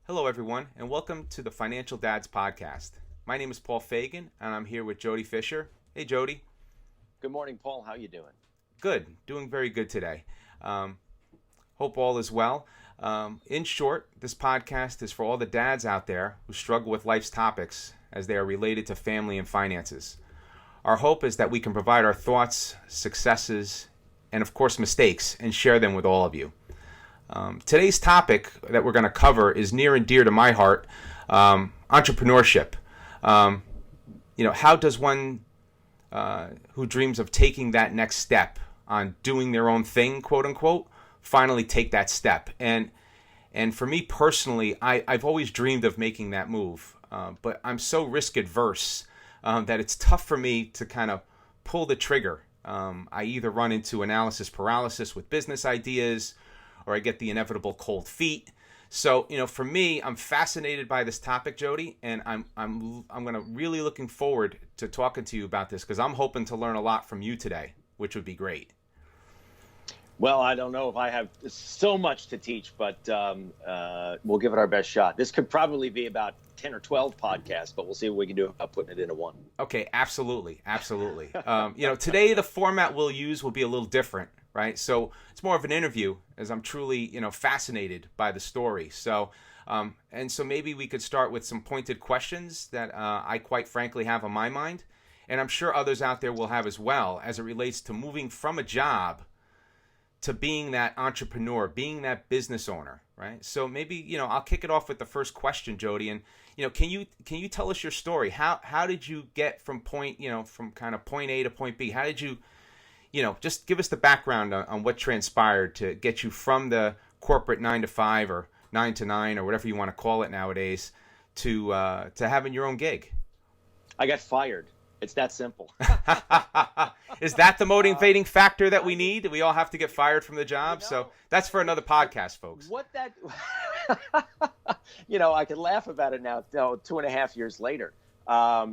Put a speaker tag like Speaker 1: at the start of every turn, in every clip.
Speaker 1: Hello, everyone, and welcome to the Financial Dads Podcast. My name is Paul Fagan, and I'm here with Jody Fisher. Hey, Jody.
Speaker 2: Good morning, Paul. How you doing?
Speaker 1: Good. Doing very good today. Hope all is well. In short, this podcast is for all the dads out there who struggle with life's topics as they are related to family and finances. Our hope is that we can provide our thoughts, successes, and of course mistakes, and share them with all of you. Today's topic that we're going to cover is near and dear to my heart, entrepreneurship. How does one who dreams of taking that next step on doing their own thing, quote unquote, finally take that step? And for me personally, I've always dreamed of making that move, but I'm so risk adverse that it's tough for me to kind of pull the trigger. I either run into analysis paralysis with business ideas, or I get the inevitable cold feet. So, for me, I'm fascinated by this topic, Jody, and I'm gonna really looking forward to talking to you about this because I'm hoping to learn a lot from you today, which would be great.
Speaker 2: Well, I don't know if I have so much to teach, but we'll give it our best shot. This could probably be about 10 or 12 podcasts, but we'll see what we can do about putting it into one.
Speaker 1: Okay, absolutely. Today the format we'll use will be a little different, right? So it's more of an interview, as I'm truly, fascinated by the story. So maybe we could start with some pointed questions that I quite frankly have on my mind, and I'm sure others out there will have as well, as it relates to moving from a job to being that entrepreneur, being that business owner, right? So maybe, I'll kick it off with the first question, Jody. And, can you tell us your story? How did you get from point A to point B? How did you, just give us the background on what transpired to get you from the corporate 9 to 5 or 9 to 9 or whatever you want to call it nowadays to having your own gig?
Speaker 2: I got fired. It's that simple.
Speaker 1: Is that the motivating factor that we need? We all have to get fired from the job? So that's for another podcast, folks.
Speaker 2: What that, I could laugh about it now, 2.5 years later. I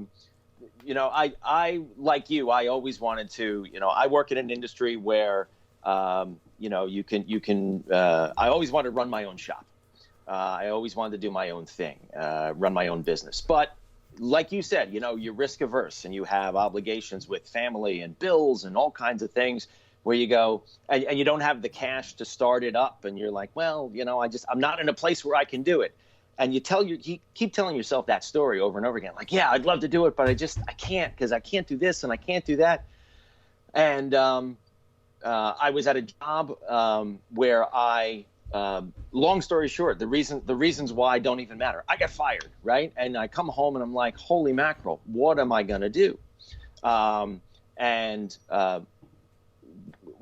Speaker 2: like you, I always wanted to, I work in an industry where, I always wanted to run my own shop. I always wanted to do my own thing, run my own business. But like you said, you're risk averse and you have obligations with family and bills and all kinds of things where you go and you don't have the cash to start it up. And you're like, well, I'm not in a place where I can do it. And you keep telling yourself that story over and over again. Like, yeah, I'd love to do it, but I can't because I can't do this and I can't do that. And I was at a job where long story short, the reasons why don't even matter. I got fired, right? And I come home and I'm like, holy mackerel, what am I going to do?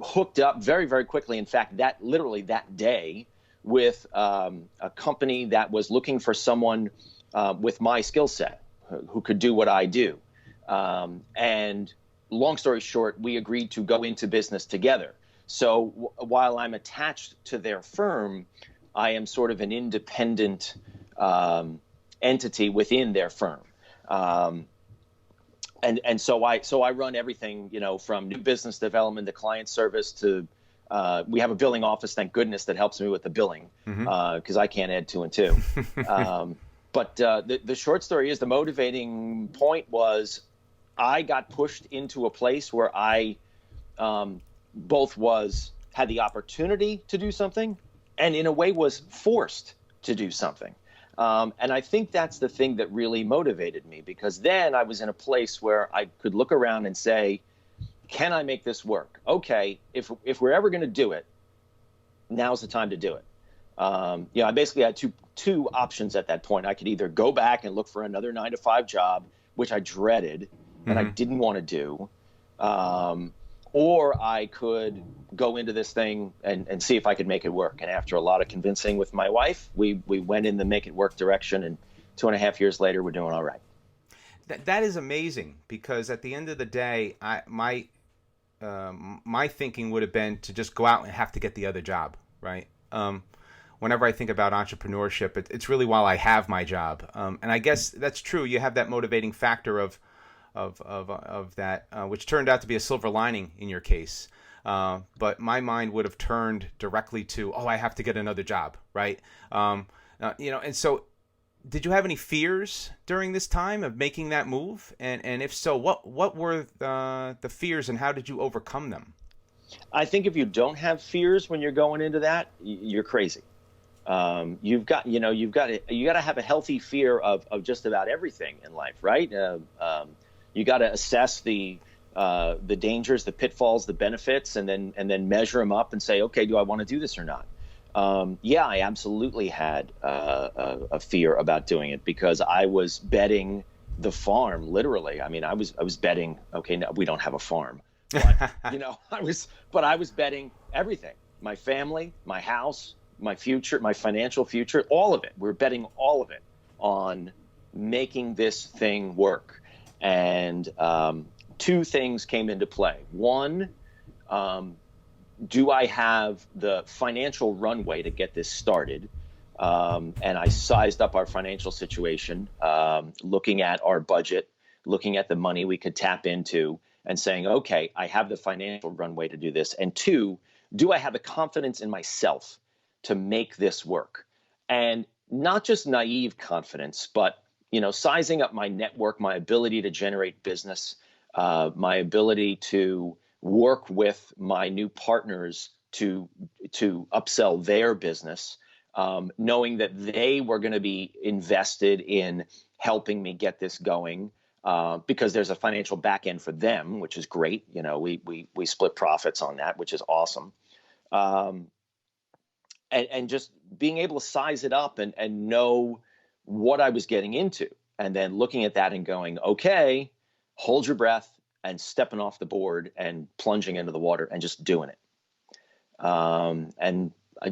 Speaker 2: Hooked up very, very quickly. In fact, that day with a company that was looking for someone with my skill set who could do what I do. And long story short, we agreed to go into business together. So while I'm attached to their firm, I am sort of an independent entity within their firm. And so I run everything, from new business development to client service to we have a billing office, thank goodness, that helps me with the billing because I can't add 2 and 2. But the short story is the motivating point was I got pushed into a place where I had the opportunity to do something and in a way was forced to do something. And I think that's the thing that really motivated me, because then I was in a place where I could look around and say, can I make this work? Okay, if we're ever going to do it, now's the time to do it. I basically had two options at that point. I could either go back and look for another 9 to 5 job, which I dreaded and I didn't want to do, or I could go into this thing and see if I could make it work. And after a lot of convincing with my wife, we went in the make it work direction. And 2.5 years later, we're doing all right.
Speaker 1: That is amazing, because at the end of the day, my thinking would have been to just go out and have to get the other job, right? Whenever I think about entrepreneurship, it's really while I have my job. And I guess that's true. You have that motivating factor of that, which turned out to be a silver lining in your case. But my mind would have turned directly to, I have to get another job, right? And so did you have any fears during this time of making that move? And if so, what were the fears and how did you overcome them?
Speaker 2: I think if you don't have fears when you're going into that, you're crazy. You got to have a healthy fear of just about everything in life, right? You got to assess the dangers, the pitfalls, the benefits, and then measure them up and say, okay, do I want to do this or not? Yeah, I absolutely had a fear about doing it because I was betting the farm, literally. I mean, I was betting. Okay, no, we don't have a farm, but I was betting everything: my family, my house, my future, my financial future, all of it. We're betting all of it on making this thing work. And two things came into play. One, do I have the financial runway to get this started? And I sized up our financial situation, looking at our budget, looking at the money we could tap into, and saying, okay, I have the financial runway to do this. And two, do I have the confidence in myself to make this work? And not just naive confidence, but sizing up my network, my ability to generate business, my ability to work with my new partners to upsell their business, knowing that they were going to be invested in helping me get this going, because there's a financial back end for them, which is great. We split profits on that, which is awesome. And just being able to size it up and know what I was getting into, and then looking at that and going, okay, hold your breath, and stepping off the board and plunging into the water and just doing it. And I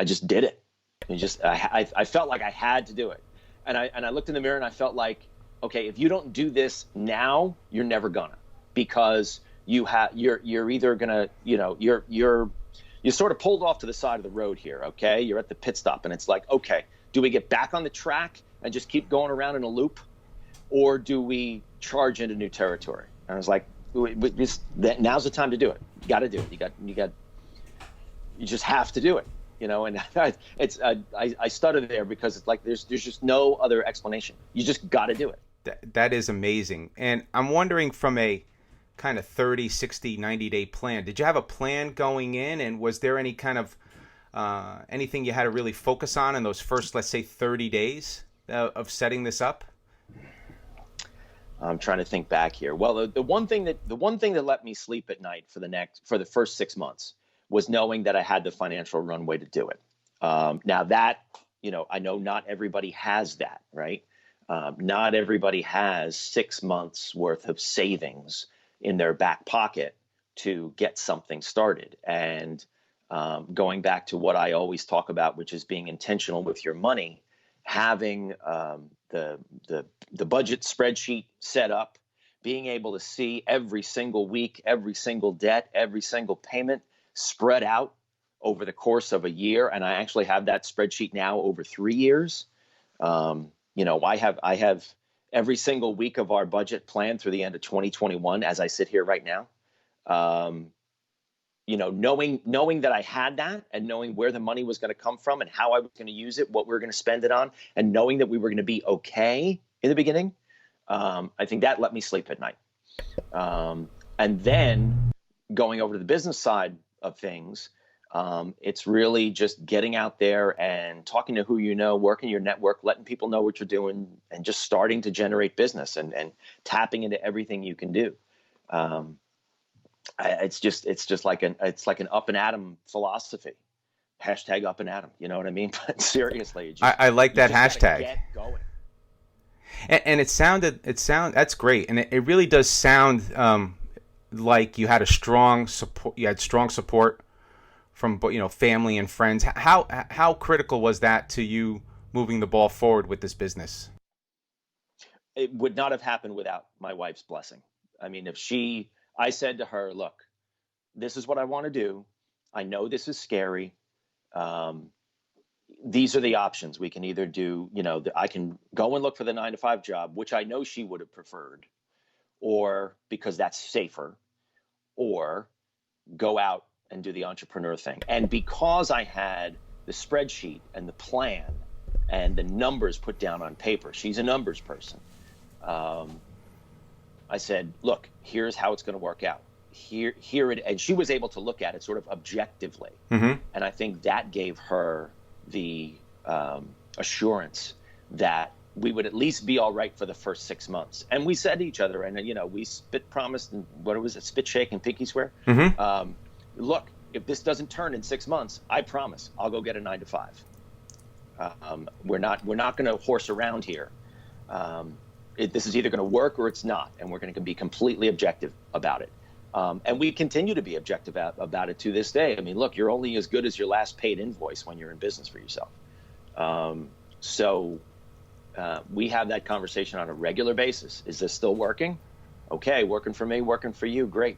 Speaker 2: just did it. I felt like I had to do it. And I looked in the mirror and I felt like, okay, if you don't do this now, you're never gonna, because you're either gonna, you're sort of pulled off to the side of the road here. Okay. You're at the pit stop and it's like, okay, do we get back on the track and just keep going around in a loop, or do we charge into new territory? And I was like, now's the time to do it. You got to do it. You just have to do it, and I stuttered there because it's like, there's just no other explanation. You just got to do it.
Speaker 1: That is amazing. And I'm wondering, from a kind of 30, 60, 90-day plan, did you have a plan going in? And was there any kind of anything you had to really focus on in those first, let's say, 30 days of setting this up?
Speaker 2: I'm trying to think back here. Well, the one thing that let me sleep at night for the first 6 months was knowing that I had the financial runway to do it. Now that, I know not everybody has that, right? Not everybody has 6 months worth of savings in their back pocket to get something started. And going back to what I always talk about, which is being intentional with your money, having the budget spreadsheet set up, being able to see every single week, every single debt, every single payment spread out over the course of a year. And I actually have that spreadsheet now over 3 years. I have every single week of our budget planned through the end of 2021 as I sit here right now. Knowing that I had that, and knowing where the money was going to come from and how I was going to use it, what we were going to spend it on, and knowing that we were going to be okay in the beginning, I think that let me sleep at night. And then going over to the business side of things, it's really just getting out there and talking to who you know, working your network, letting people know what you're doing, and just starting to generate business and tapping into everything you can do. It's just like an up and atom philosophy. Hashtag up and atom. You know what I mean? But seriously,
Speaker 1: I like that hashtag.
Speaker 2: Get going.
Speaker 1: And that's great. And it really does sound like you had strong support from family and friends. How critical was that to you moving the ball forward with this business?
Speaker 2: It would not have happened without my wife's blessing. I mean, I said to her, look, this is what I want to do. I know this is scary. These are the options. We can either do, I can go and look for the 9-to-5 job, which I know she would have preferred, or because that's safer, or go out and do the entrepreneur thing. And because I had the spreadsheet and the plan, and the numbers put down on paper. She's a numbers person. I said, look, here's how it's going to work out. Here it, and she was able to look at it sort of objectively.
Speaker 1: Mm-hmm.
Speaker 2: And I think that gave her the assurance that we would at least be all right for the first 6 months. And we said to each other, and we promised, and what was it, spit, shake, and pinky swear?
Speaker 1: Mm-hmm.
Speaker 2: Look, if this doesn't turn in 6 months, I promise I'll go get a 9-to-5. We're not going to horse around here. This is either going to work or it's not, and we're going to be completely objective about it. And we continue to be objective about it to this day. I mean, look, you're only as good as your last paid invoice when you're in business for yourself. So we have that conversation on a regular basis. Is this still working? Okay, working for me, working for you, great.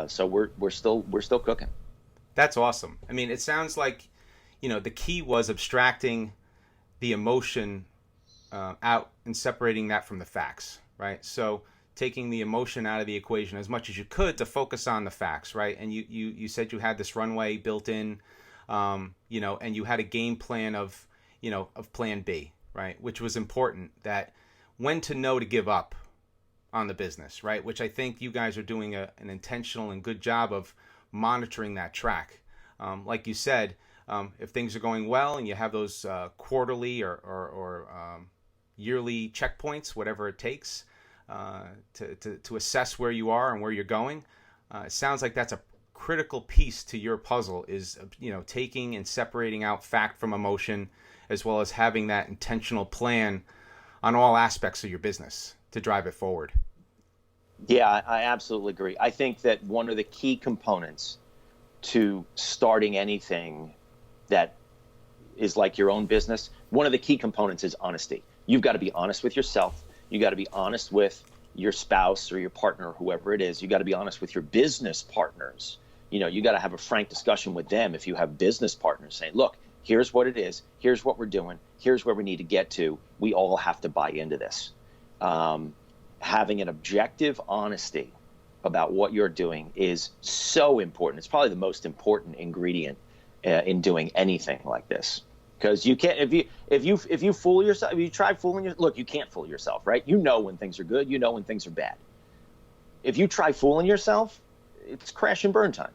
Speaker 2: So we're still cooking.
Speaker 1: That's awesome. I mean, it sounds like, the key was abstracting the emotion out and separating that from the facts, right? So taking the emotion out of the equation as much as you could to focus on the facts, right? And you said you had this runway built in, and you had a game plan of plan B, right? Which was important, that when to know to give up on the business, right? Which I think you guys are doing an intentional and good job of monitoring that track. Like you said, if things are going well and you have those quarterly or yearly checkpoints, whatever it takes, to assess where you are and where you're going, it sounds like that's a critical piece to your puzzle, is taking and separating out fact from emotion, as well as having that intentional plan on all aspects of your business to drive it forward.
Speaker 2: Yeah, I absolutely agree. I think that one of the key components to starting anything that is like your own business, one of the key components is honesty. You've got to be honest with yourself. You got to be honest with your spouse or your partner, or whoever it is. You got to be honest with your business partners. You got to have a frank discussion with them. If you have business partners, saying, look, here's what it is. Here's what we're doing. Here's where we need to get to. We all have to buy into this. Having an objective honesty about what you're doing is so important. It's probably the most important ingredient in doing anything like this. Because you can't, if you fool yourself, if you try fooling yourself, look, you can't fool yourself, right? You know when things are good, you know when things are bad. If you try fooling yourself, it's crash and burn time.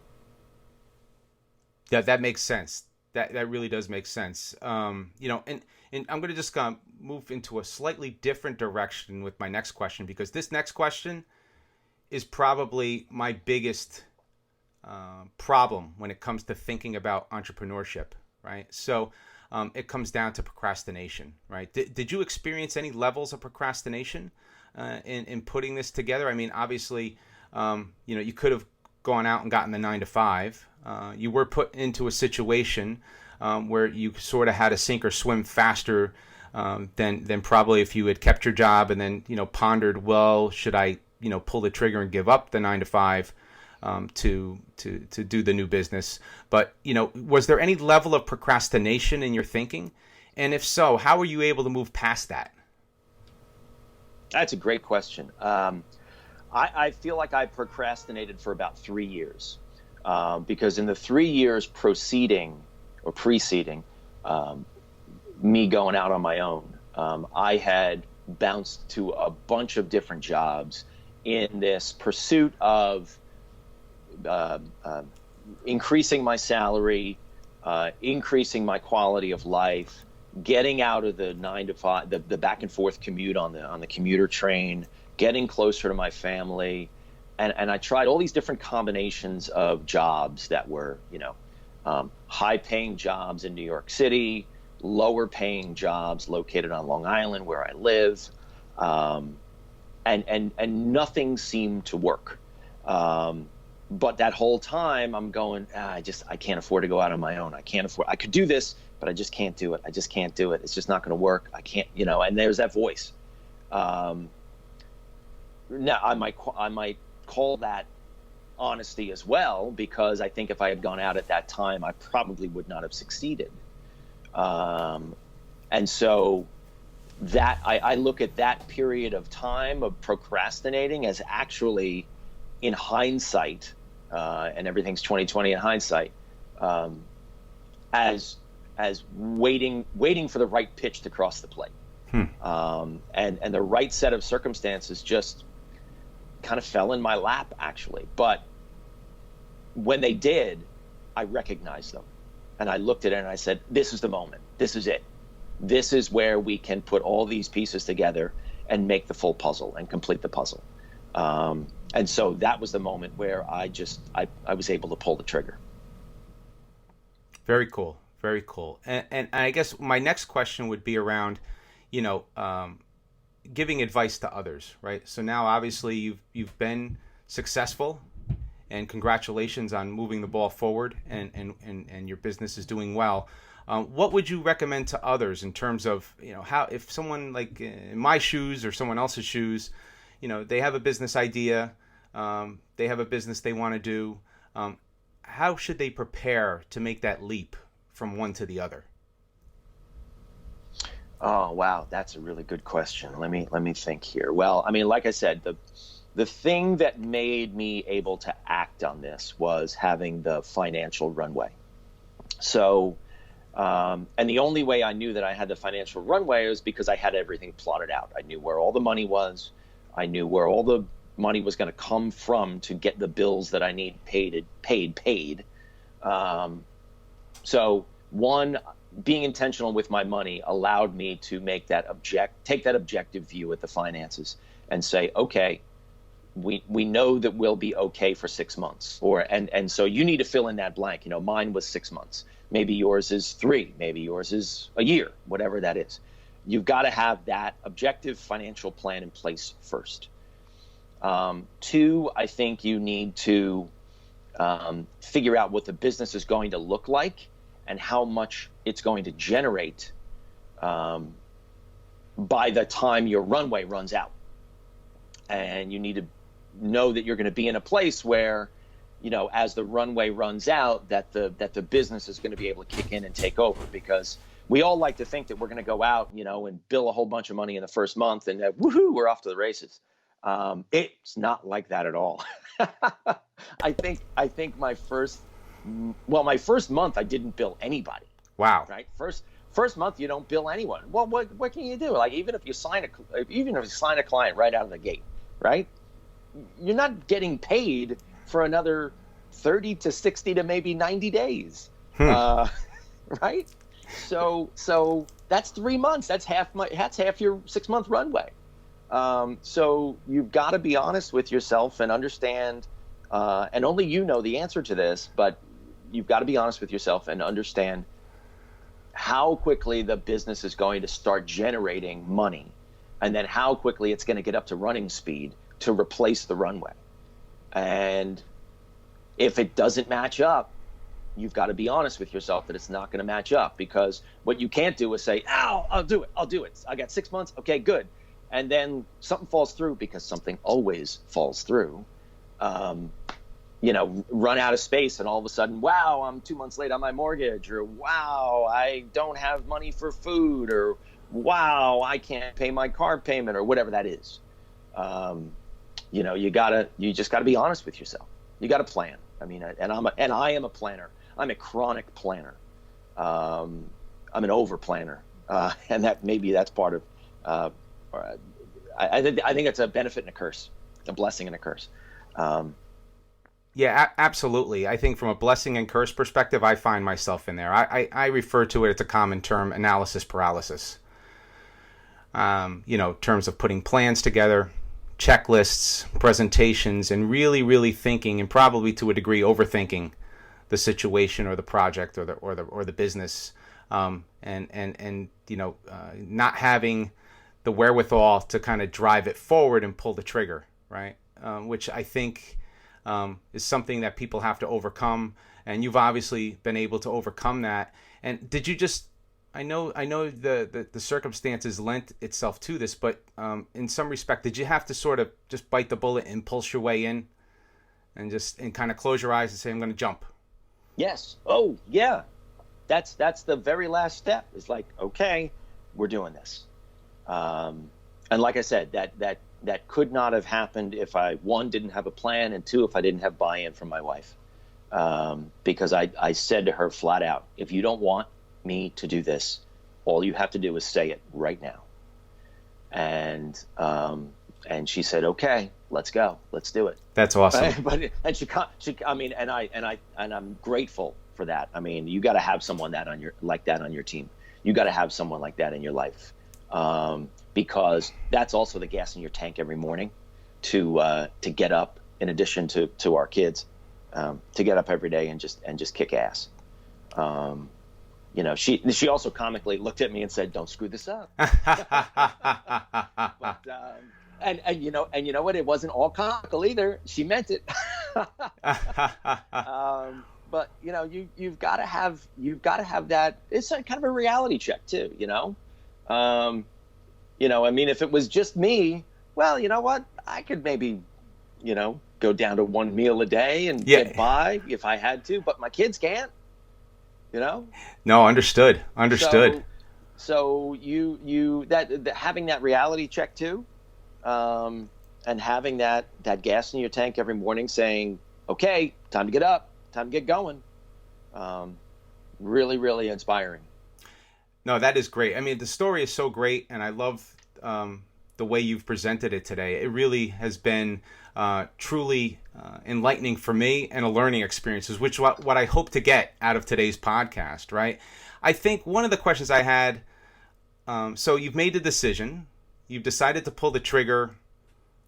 Speaker 1: Yeah, that makes sense. That really does make sense. And I'm going to just move into a slightly different direction with my next question, because this next question is probably my biggest problem when it comes to thinking about entrepreneurship, right? So it comes down to procrastination, right? Did you experience any levels of procrastination in putting this together? I mean, obviously, you could have gone out and gotten the 9-to-5. You were put into a situation where you sort of had to sink or swim faster than probably if you had kept your job and then pondered, well, should I pull the trigger and give up the 9-to-5 to do the new business? But was there any level of procrastination in your thinking? And if so, how were you able to move past that?
Speaker 2: That's a great question. I feel like I procrastinated for about 3 years, because in the 3 years preceding me going out on my own, I had bounced to a bunch of different jobs in this pursuit of increasing my salary, increasing my quality of life, getting out of the 9-to-5, the back and forth commute on the commuter train, getting closer to my family. And I tried all these different combinations of jobs that were, high paying jobs in New York City, lower paying jobs located on Long Island where I live. And nothing seemed to work. But that whole time I'm going, I can't afford to go out on my own. I could do this, but I just can't do it. I just can't do it. It's just not going to work. I can't, and there's that voice. Now I might call that honesty as well, because I think if I had gone out at that time, I probably would not have succeeded. And so that I look at that period of time of procrastinating as actually, in hindsight, and everything's 20/20 in hindsight, as as waiting for the right pitch to cross the plate. And the right set of circumstances just kind of fell in my lap, actually. But when they did, I recognized them, and I looked at it and I said, this is the moment. This is it. This is where we can put all these pieces together and make the full puzzle and complete the puzzle. And so that was the moment where I was able to pull the trigger.
Speaker 1: Very cool. Very cool. And I guess my next question would be around, giving advice to others, right? So now obviously you've been successful, and congratulations on moving the ball forward, and your business is doing well. What would you recommend to others in terms of, how, if someone like in my shoes or someone else's shoes, they have a business idea, they have a business they want to do, how should they prepare to make that leap from one to the other?
Speaker 2: Oh, wow. That's a really good question. Let me think here. Well, I mean, like I said, the thing that made me able to act on this was having the financial runway. So, and the only way I knew that I had the financial runway was because I had everything plotted out. I knew where all the money was. I knew where all the money was going to come from to get the bills that I need paid. So one, being intentional with my money allowed me to take that objective view at the finances and say, okay, we know that we'll be okay for 6 months, and so you need to fill in that blank. Mine was 6 months. Maybe yours is 3. Maybe yours is a year. Whatever that is, you've got to have that objective financial plan in place first. 2, I think you need to figure out what the business is going to look like and how much it's going to generate by the time your runway runs out. And you need to know that you're going to be in a place where, as the runway runs out, that the business is going to be able to kick in and take over, because we all like to think that we're going to go out, and bill a whole bunch of money in the first month and woohoo, we're off to the races. It's not like that at all. I think my first month I didn't bill anybody.
Speaker 1: Wow.
Speaker 2: Right. First month you don't bill anyone. Well, what can you do? Like even if you sign a client right out of the gate, right? You're not getting paid for another 30 to 60 to maybe 90 days. Right? So that's 3 months. That's half your 6 month runway. So you've got to be honest with yourself and understand, and only you know the answer to this, but you've got to be honest with yourself and understand how quickly the business is going to start generating money, and then how quickly it's going to get up to running speed to replace the runway. And if it doesn't match up, you've got to be honest with yourself that it's not going to match up, because what you can't do is say, I'll do it. I got 6 months. Okay, good. And then something falls through, because something always falls through. Run out of space, and all of a sudden, wow, I'm 2 months late on my mortgage, or wow, I don't have money for food, or wow, I can't pay my car payment, or whatever that is. You just gotta be honest with yourself. You gotta plan. I mean, I am a planner. I'm a chronic planner. I'm an over planner, and that's part of. I think it's a benefit and a curse, a blessing and a curse.
Speaker 1: Yeah, absolutely. I think from a blessing and curse perspective, I find myself in there. I refer to it, it's a common term, analysis paralysis. Terms of putting plans together, checklists, presentations, and really, really thinking, and probably to a degree overthinking the situation or the project or the business, not having the wherewithal to kind of drive it forward and pull the trigger, right? Which I think is something that people have to overcome, and you've obviously been able to overcome that. And did you just? I know the circumstances lent itself to this, but in some respect, did you have to sort of just bite the bullet and pulse your way in, and kind of close your eyes and say, "I'm going to jump"?
Speaker 2: Yes. Oh, yeah. That's the very last step. It's like, okay, we're doing this. And like I said, that could not have happened if I, 1, didn't have a plan, and 2, if I didn't have buy-in from my wife. Because I said to her flat out, if you don't want, me to do this, all you have to do is say it right now. And she said, okay, let's go, let's do it.
Speaker 1: That's awesome.
Speaker 2: And I'm grateful for that. I mean, you got to have someone like that on your team. You got to have someone like that in your life, because that's also the gas in your tank every morning to get up. In addition to our kids, to get up every day and just kick ass. She also comically looked at me and said, "Don't screw this up." But, and you know what? It wasn't all comical either. She meant it. But you've got to have that. It's kind of a reality check too. I mean, if it was just me, well, you know what? I could maybe, go down to one meal a day and get by if I had to, but my kids can't.
Speaker 1: No, understood.
Speaker 2: So having that reality check too, and having that gas in your tank every morning, saying, "Okay, time to get up, time to get going," really, really inspiring.
Speaker 1: No, that is great. I mean, the story is so great, and I love the way you've presented it today. It really has been truly enlightening for me and a learning experience, which what I hope to get out of today's podcast, right? I think one of the questions I had, so you've made the decision, you've decided to pull the trigger,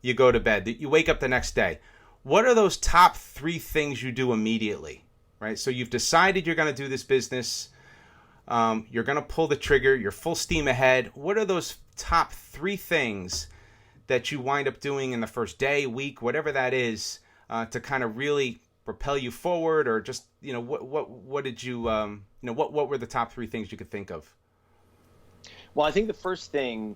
Speaker 1: you go to bed, you wake up the next day. What are those top 3 things you do immediately, right? So you've decided you're going to do this business, you're going to pull the trigger, you're full steam ahead. What are those top 3 things that you wind up doing in the first day, week, whatever that is, to kind of really propel you forward, or just, what did you, what were the top 3 things you could think of?
Speaker 2: Well, I think the first thing,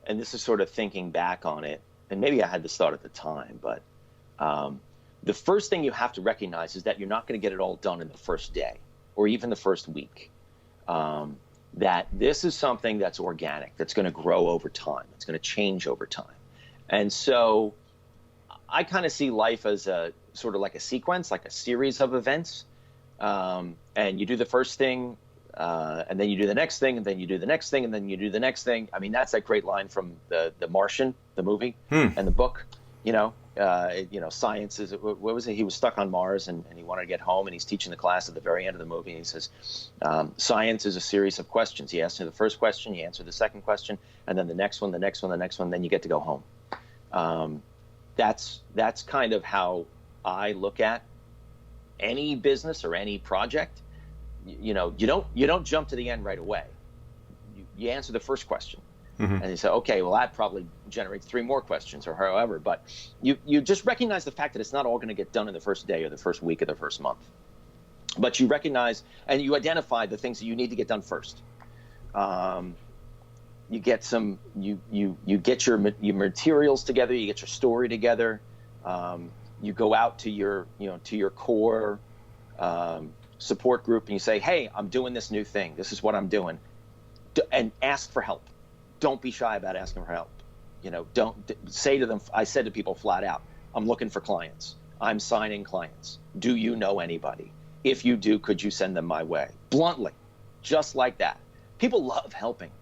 Speaker 2: and this is sort of thinking back on it, and maybe I had this thought at the time, but the first thing you have to recognize is that you're not going to get it all done in the first day or even the first week. That this is something that's organic, that's going to grow over time, it's going to change over time. And so I kind of see life as a sort of like a sequence, like a series of events. And you do the first thing, and then you do the next thing, and then you do the next thing, and then you do the next thing. I mean, that's that great line from the Martian, the movie, and the book. Science is, what was it? He was stuck on Mars and he wanted to get home, and he's teaching the class at the very end of the movie. And he says, science is a series of questions. He asks you the first question, you answer the second question, and then the next one, the next one, the next one, then you get to go home. That's kind of how I look at any business or any project. You don't jump to the end right away. You answer the first question. Mm-hmm. And you say, okay, well, that probably generates 3 more questions or however, but you just recognize the fact that it's not all going to get done in the first day or the first week or the first month. But you recognize and you identify the things that you need to get done first. You get you get your materials together, you get your story together. You go out to your core support group and you say, hey, I'm doing this new thing. This is what I'm doing. And ask for help. Don't be shy about asking for help. Don't say to them. I said to people flat out, I'm looking for clients. I'm signing clients. Do you know anybody? If you do, could you send them my way? Bluntly, just like that. People love helping.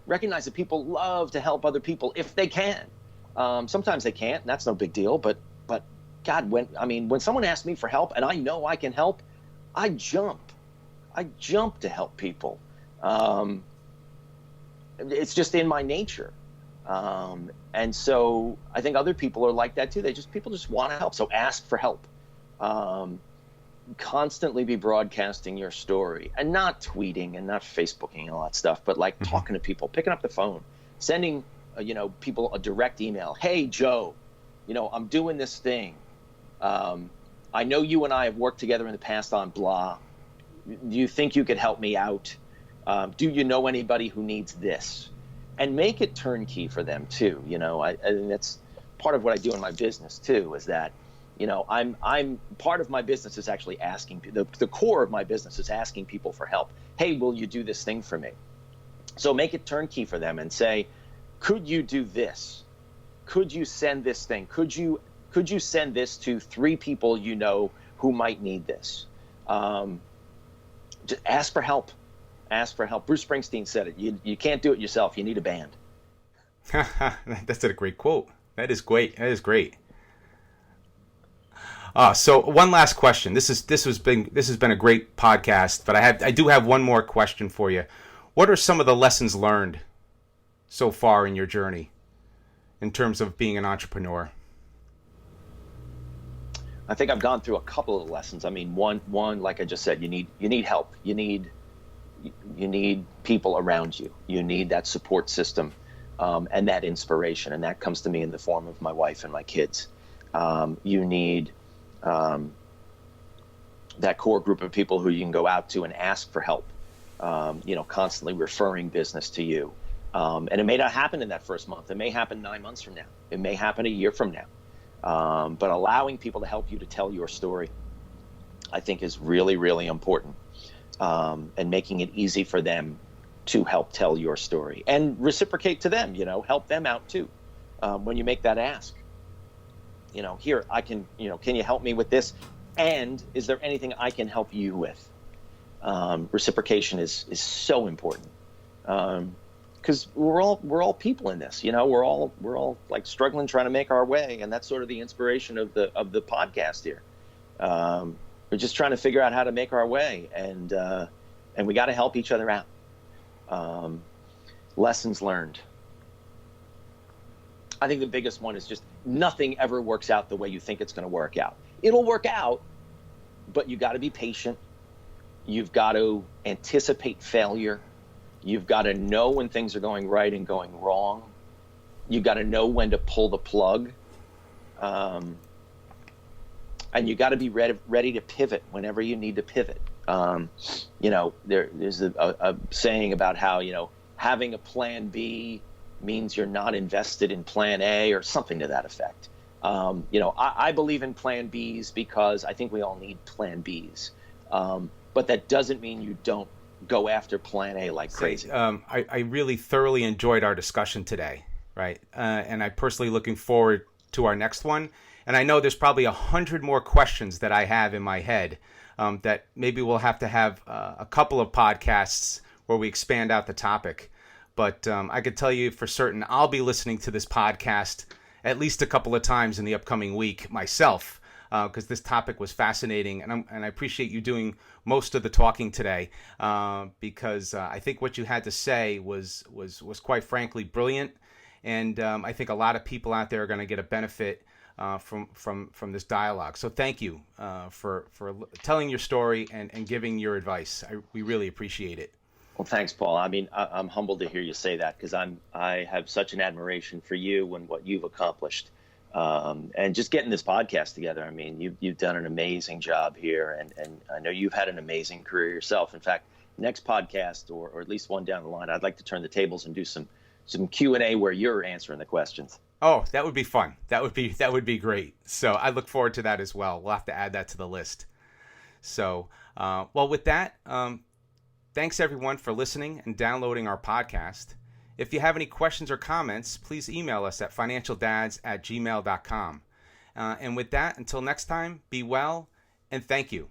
Speaker 2: Recognize that people love to help other people if they can. Sometimes they can't, and that's no big deal. But God, when someone asks me for help and I know I can help, I jump to help people. It's just in my nature. And so I think other people are like that too. People just want to help. So ask for help. Constantly be broadcasting your story and not tweeting and not Facebooking and all that stuff, but like talking to people, picking up the phone, sending, people a direct email. Hey, Joe, I'm doing this thing. I know you and I have worked together in the past on blah. Do you think you could help me out? Do you know anybody who needs this? And make it turnkey for them too. And that's part of what I do in my business too, is that, I'm part of my business is actually asking the core of my business is asking people for help. Hey, will you do this thing for me? So make it turnkey for them and say, could you do this? Could you send this thing? Could you send this to 3 people who might need this? Just ask for help. Ask for help. Bruce Springsteen said it. You can't do it yourself. You need a band.
Speaker 1: That's a great quote. That is great. That is great. So one last question. This has been a great podcast, but I do have one more question for you. What are some of the lessons learned so far in your journey in terms of being an entrepreneur?
Speaker 2: I think I've gone through a couple of lessons. I mean, one, like I just said, you need help. You need people around you. You need that support system, and that inspiration, and that comes to me in the form of my wife and my kids. You need that core group of people who you can go out to and ask for help, constantly referring business to you. And it may not happen in that first month. It may happen 9 months from now. It may happen a year from now. But allowing people to help you to tell your story, I think, is really, really important. And making it easy for them to help tell your story and reciprocate to them, help them out too. When you make that ask, here, I can, can you help me with this? And is there anything I can help you with? Reciprocation is so important. Because we're all people in this, we're all like struggling, trying to make our way. And that's sort of the inspiration of the podcast here. We're just trying to figure out how to make our way, and we got to help each other out. Lessons learned. I think the biggest one is just nothing ever works out the way you think it's going to work out. It'll work out, but you got to be patient. You've got to anticipate failure. You've got to know when things are going right and going wrong. You've got to know when to pull the plug. And you got to be ready to pivot whenever you need to pivot. There's a saying about how, having a plan B means you're not invested in plan A, or something to that effect. I believe in plan Bs because I think we all need plan Bs. But that doesn't mean you don't go after plan A like crazy.
Speaker 1: I really thoroughly enjoyed our discussion today, right? And I'm personally looking forward to our next one. And I know there's probably 100 more questions that I have in my head that maybe we'll have to have a couple of podcasts where we expand out the topic. But I could tell you for certain I'll be listening to this podcast at least a couple of times in the upcoming week myself, because this topic was fascinating. And I appreciate you doing most of the talking today, because I think what you had to say was quite frankly brilliant. And I think a lot of people out there are going to get a benefit from this dialogue. So thank you for telling your story and giving your advice. We really appreciate it.
Speaker 2: Well, thanks, Paul. I mean, I'm humbled to hear you say that, because I have such an admiration for you and what you've accomplished, and just getting this podcast together. I mean, you've done an amazing job here, and I know you've had an amazing career yourself. In fact, next podcast, or at least one down the line, I'd like to turn the tables and do some Q&A where you're answering the questions.
Speaker 1: Oh, that would be fun. That would be great. So I look forward to that as well. We'll have to add that to the list. So, well, with that, thanks everyone for listening and downloading our podcast. If you have any questions or comments, please email us at financialdads@gmail.com. And with that, until next time, be well and thank you.